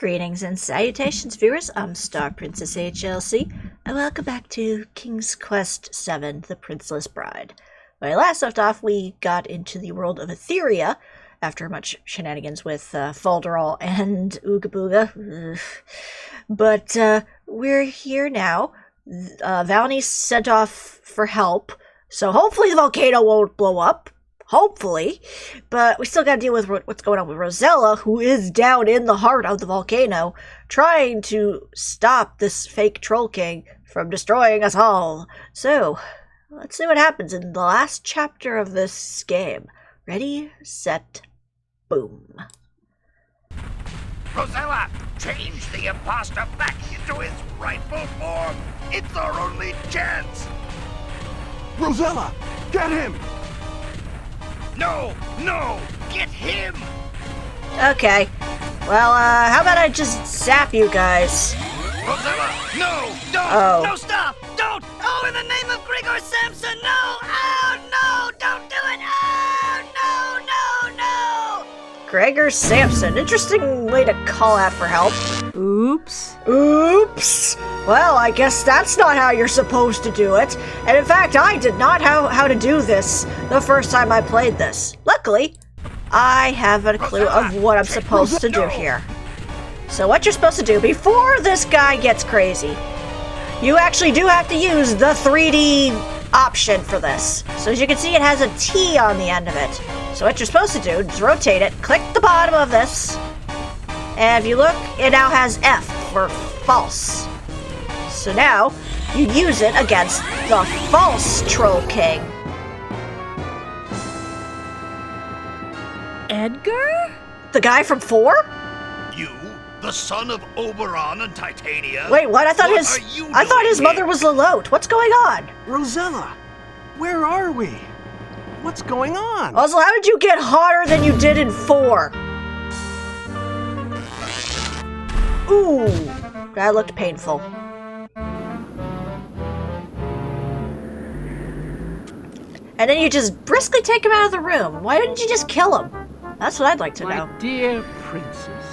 Greetings and salutations, viewers. I'm StarPrincessHLC, and welcome back to King's Quest VII, The Princeless Bride. When I last left off, we got into the world of Etheria, after much shenanigans with Falderall and Ooga Booga. But we're here now. Valny's sent off for help, so hopefully the volcano won't blow up. Hopefully. But we still gotta deal with what's going on with Rosella, who is down in the heart of the volcano, trying to stop this fake Troll King from destroying us all. So, let's see what happens in the last chapter of this game. Ready, set, boom. Rosella, change the imposter back into his rightful form. It's our only chance. Rosella, get him! No, get him! Okay. Well, how about I just zap you guys? Rosella, no, don't, Oh. no, stop, don't! Oh, in the name of Gregor Samson, no! Oh, no, don't do it! Oh, no! Gregor Samson. Interesting way to call out for help. Oops. Oops! Well, I guess that's not how you're supposed to do it. And in fact, I did not know how to do this the first time I played this. Luckily, I have a clue of what I'm supposed to do here. So what you're supposed to do before this guy gets crazy, you actually do have to use the 3D option for this. So as you can see, it has a T on the end of it. So what you're supposed to do is rotate it, click the bottom of this, and if you look, it now has F for false. So now, you use it against the false Troll King. Edgar? The guy from 4? You, the son of Oberon and Titania? Wait, what? I thought What his are you I thought doing his mother here? was Lalote. What's going on? Rosella, where are we? What's going on? Also, how did you get hotter than you did in 4? Ooh, that looked painful. And then you just briskly take him out of the room. Why didn't you just kill him? That's what I'd like to know. My dear princess,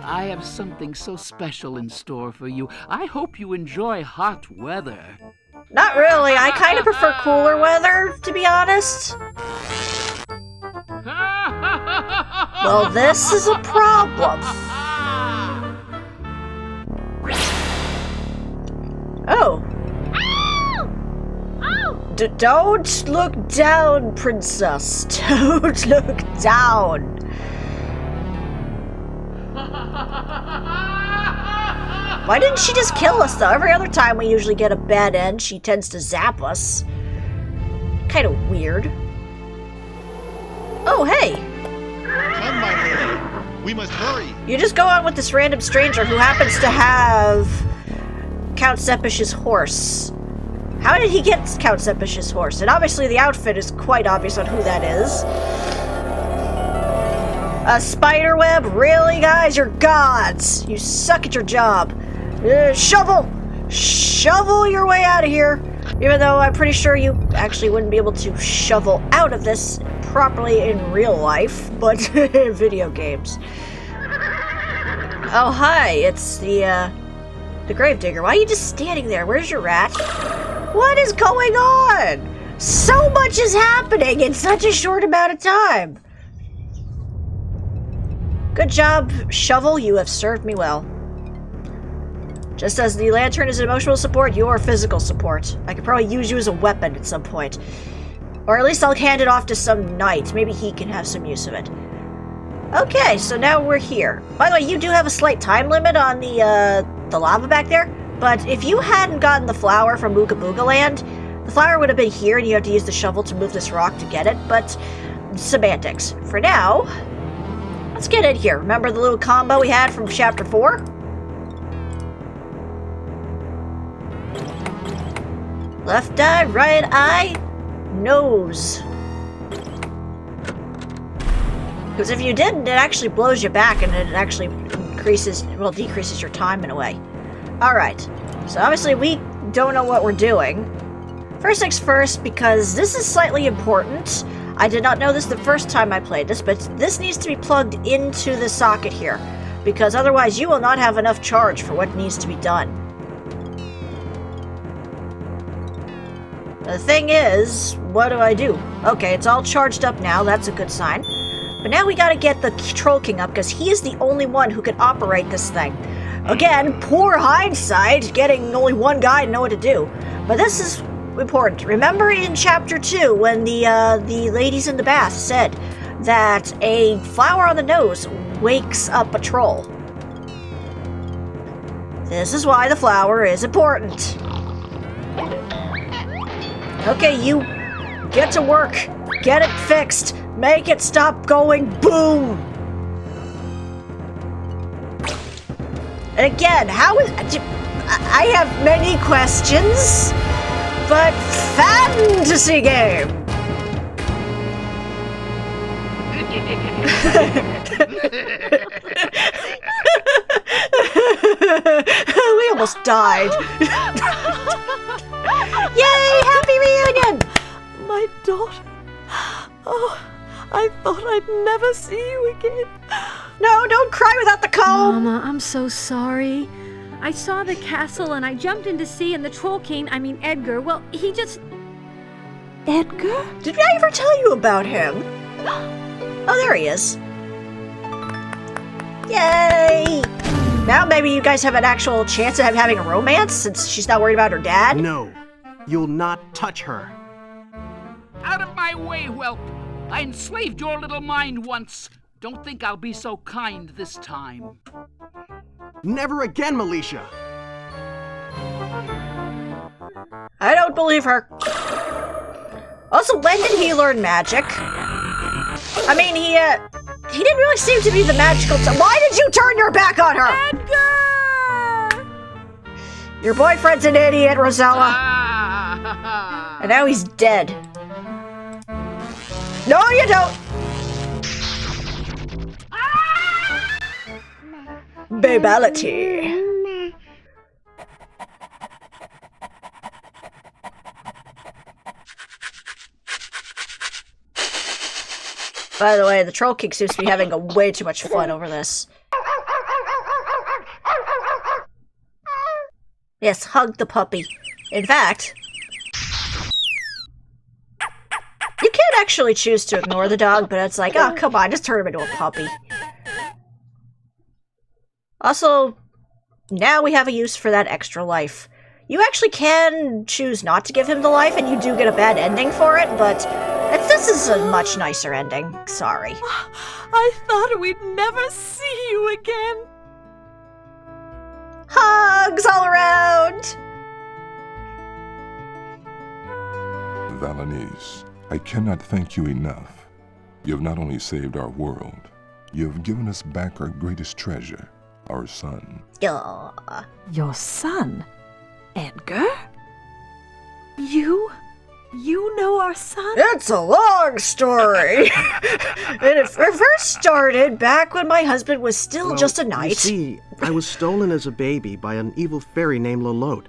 I have something so special in store for you. I hope you enjoy hot weather. Not really. I kind of prefer cooler weather, to be honest. Well, this is a problem. Oh. Don't look down, princess. Don't look down. Why didn't she just kill us, though? Every other time we usually get a bad end, she tends to zap us. Kind of weird. Oh, hey. Come, my lady. We must hurry. You just go on with this random stranger who happens to have Count Zepish's horse. How did he get Count Zepish's horse? And obviously the outfit is quite obvious on who that is. A spider web? Really, guys? You're gods. You suck at your job. Shovel! Shovel your way out of here. Even though I'm pretty sure you actually wouldn't be able to shovel out of this properly in real life, but in video games. Oh, hi. It's the Gravedigger. Why are you just standing there? Where's your rat? What is going on? So much is happening in such a short amount of time. Good job, Shovel. You have served me well. Just as the lantern is emotional support, you are physical support. I could probably use you as a weapon at some point. Or at least I'll hand it off to some knight. Maybe he can have some use of it. Okay, so now we're here. By the way, you do have a slight time limit on the lava back there. But if you hadn't gotten the flower from Ooga Booga Land, the flower would have been here and you have to use the shovel to move this rock to get it. But semantics. For now, let's get in here. Remember the little combo we had from Chapter 4? Left eye, right eye, nose. Because if you didn't, it actually blows you back and it actually decreases your time in a way. Alright, so obviously we don't know what we're doing. First things first, because this is slightly important. I did not know this the first time I played this, but this needs to be plugged into the socket here. because otherwise you will not have enough charge for what needs to be done. The thing is, what do? Okay, it's all charged up now, that's a good sign. But now we gotta get the Troll King up, because he is the only one who can operate this thing. Again, poor hindsight, getting only one guy to know what to do. But this is important. Remember in Chapter 2, when the ladies in the bath said that a flower on the nose wakes up a troll. This is why the flower is important. Okay, you get to work. Get it fixed. Make it stop going boom. And again, how is... I have many questions, but fantasy game. We almost died. Yay, happy reunion! My daughter. Oh, I thought I'd never see you again. No, don't cry without the comb! Mama, I'm so sorry. I saw the castle and I jumped in to see, and the Troll King, Edgar, well, he just... Edgar? Did I ever tell you about him? Oh, there he is. Yay! Now maybe you guys have an actual chance of having a romance, since she's not worried about her dad? No, you'll not touch her. Out of my way, whelp! I enslaved your little mind once. Don't think I'll be so kind this time. Never again, Militia! I don't believe her. Also, when did he learn magic? I mean, he didn't really seem to be the magical Why did you turn your back on her? Edgar! Your boyfriend's an idiot, Rosella. And now he's dead. No, you don't! Babality. By the way, the Troll King seems to be having way too much fun over this. Yes, hug the puppy. In fact, you can't actually choose to ignore the dog, but it's like, oh, come on, just turn him into a puppy. Also, now we have a use for that extra life. You actually can choose not to give him the life, and you do get a bad ending for it, but this is a much nicer ending. Sorry. I thought we'd never see you again. Hugs all around! Valanice, I cannot thank you enough. You have not only saved our world, you have given us back our greatest treasure, our son. Aww. Your son? Edgar? You know our son? It's a long story. It first started back when my husband was still just a knight. You see, I was stolen as a baby by an evil fairy named Lolotte.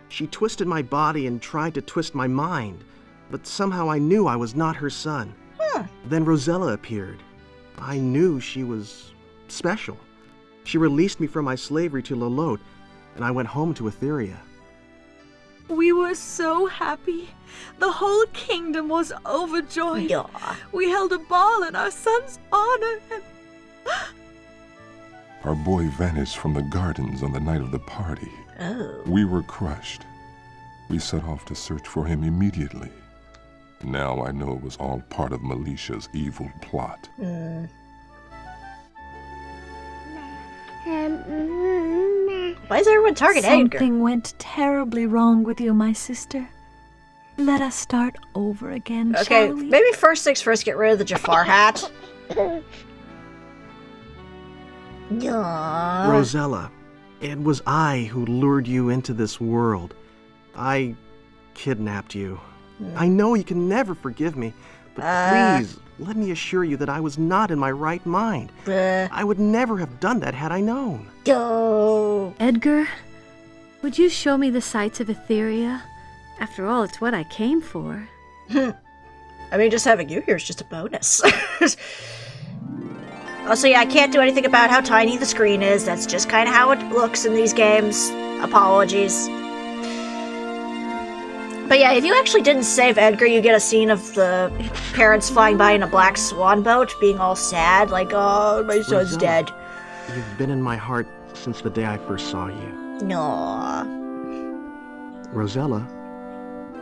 She twisted my body and tried to twist my mind, but somehow I knew I was not her son. Then Rosella appeared. I knew she was special. She released me from my slavery to Lolotte, and I went home to Etheria. We were so happy. The whole kingdom was overjoyed. Yeah. We held a ball in our son's honor and... Our boy vanished from the gardens on the night of the party. Oh. We were crushed. We set off to search for him immediately. Now I know it was all part of Militia's evil plot. Why is everyone targeting Edgar? Something went terribly wrong with you, my sister. Let us start over again, Okay, shall we? maybe first things first, get rid of the Jafar hat. Aww. Rosella, it was I who lured you into this world. I kidnapped you. I know you can never forgive me, but please, let me assure you that I was not in my right mind. I would never have done that had I known. Go. Edgar, would you show me the sights of Etheria? After all, it's what I came for. I mean, just having you here is just a bonus. Also, yeah, I can't do anything about how tiny the screen is. That's just kind of how it looks in these games. Apologies. But yeah, if you actually didn't save Edgar, you get a scene of the parents flying by in a black swan boat, being all sad, like, oh, my son's Rosella, dead. You've been in my heart since the day I first saw you. Aww. Rosella,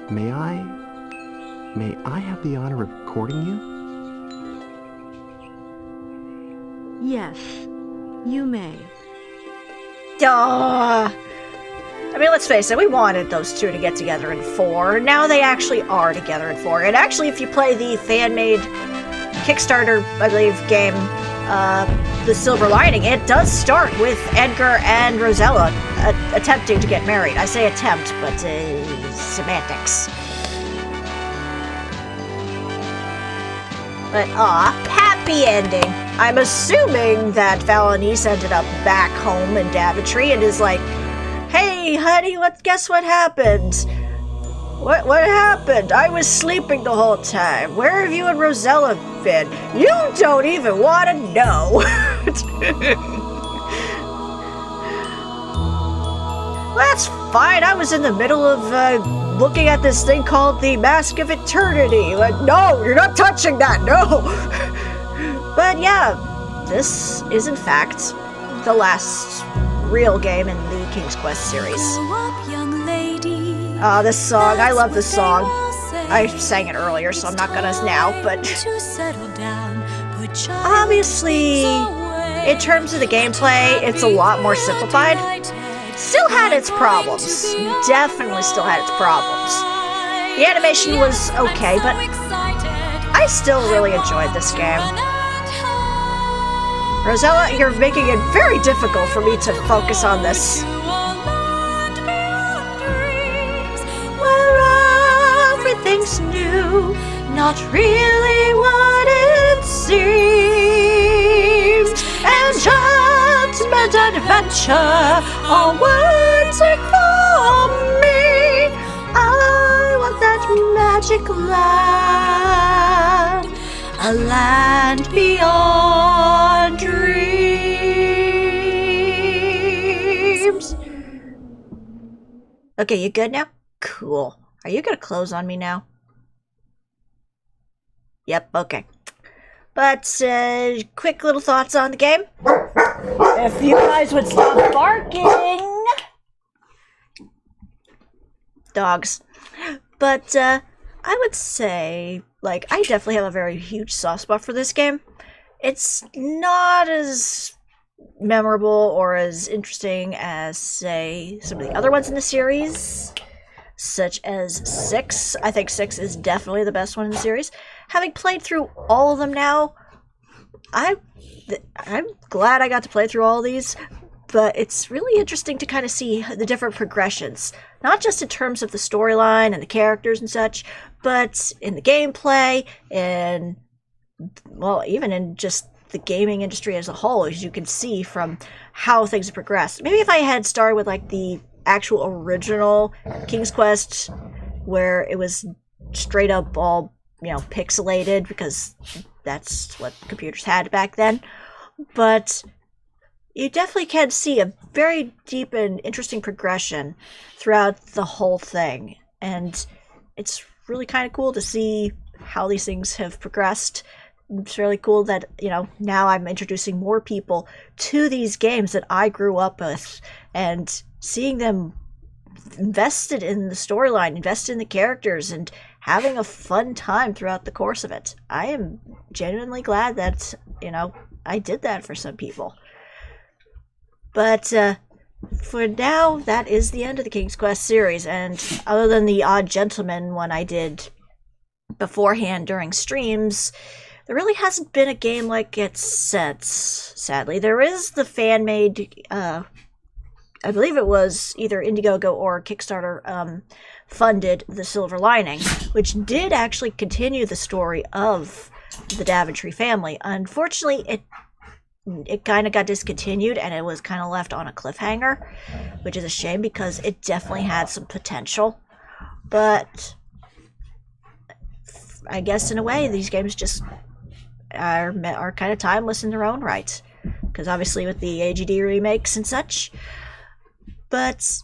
may I have the honor of courting you? Yes, you may. Duh. I mean, let's face it, we wanted those two to get together in 4. Now they actually are together in 4. And actually, if you play the fan-made Kickstarter, I believe, game, The Silver Lining, it does start with Edgar and Rosella attempting to get married. I say attempt, but semantics. But, happy ending. I'm assuming that Valanice ended up back home in Daventry and is like, hey, honey, guess what happened? What happened? I was sleeping the whole time. Where have you and Rosella been? You don't even want to know. That's fine. I was in the middle of looking at this thing called the Mask of Eternity. Like, no, you're not touching that, no. But yeah, this is in fact the last real game in the King's Quest series. This song, I love this song. I sang it earlier, so I'm not gonna now, but obviously, in terms of the gameplay, it's a lot more simplified. Still had its problems. Definitely still had its problems. The animation was okay, but I still really enjoyed this game. Rosella, you're making it very difficult for me to focus on this. Where everything's new, not really what it seems. Enchantment and adventure are waiting for me. I want that magic land, a land beyond dreams. Okay, you good now? Cool. Are you gonna close on me now? Yep, okay. But, quick little thoughts on the game. If you guys would stop barking. Dogs. But, I would say, like, I definitely have a very huge soft spot for this game. It's not as memorable or as interesting as, say, some of the other ones in the series, such as 6. I think 6 is definitely the best one in the series. Having played through all of them now, I'm glad I got to play through all these, but it's really interesting to kind of see the different progressions, not just in terms of the storyline and the characters and such, but in the gameplay and, well, even in just the gaming industry as a whole, as you can see from how things have progressed. Maybe if I had started with, like, the actual original King's Quest, where it was straight up all, you know, pixelated, because that's what computers had back then. But you definitely can see a very deep and interesting progression throughout the whole thing. And it's really kind of cool to see how these things have progressed. It's really cool that, you know, now I'm introducing more people to these games that I grew up with, and seeing them invested in the storyline, invested in the characters, and having a fun time throughout the course of it. I am genuinely glad that, you know, I did that for some people. But for now, that is the end of the King's Quest series, and other than the Odd Gentleman one I did beforehand during streams, there really hasn't been a game like it since, sadly. There is the fan-made, I believe it was either Indiegogo or Kickstarter, funded The Silver Lining, which did actually continue the story of the Daventry family. Unfortunately, it kind of got discontinued, and it was kind of left on a cliffhanger, which is a shame because it definitely had some potential. But I guess in a way, these games just are kind of timeless in their own right. Because obviously with the AGD remakes and such. But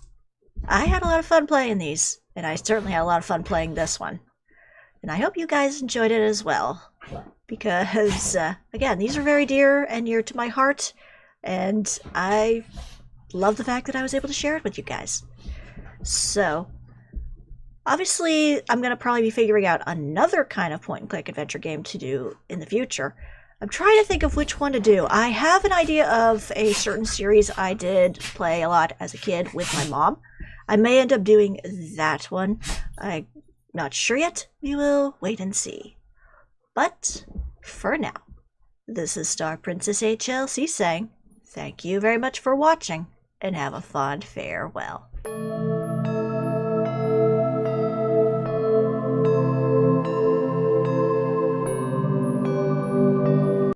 I had a lot of fun playing these. And I certainly had a lot of fun playing this one. And I hope you guys enjoyed it as well. Because, again, these are very dear and near to my heart. And I love the fact that I was able to share it with you guys. So, obviously, I'm going to probably be figuring out another kind of point-and-click adventure game to do in the future. I'm trying to think of which one to do. I have an idea of a certain series I did play a lot as a kid with my mom. I may end up doing that one. I'm not sure yet. We will wait and see. But, for now, this is StarPrincessHLC saying, thank you very much for watching, and have a fond farewell.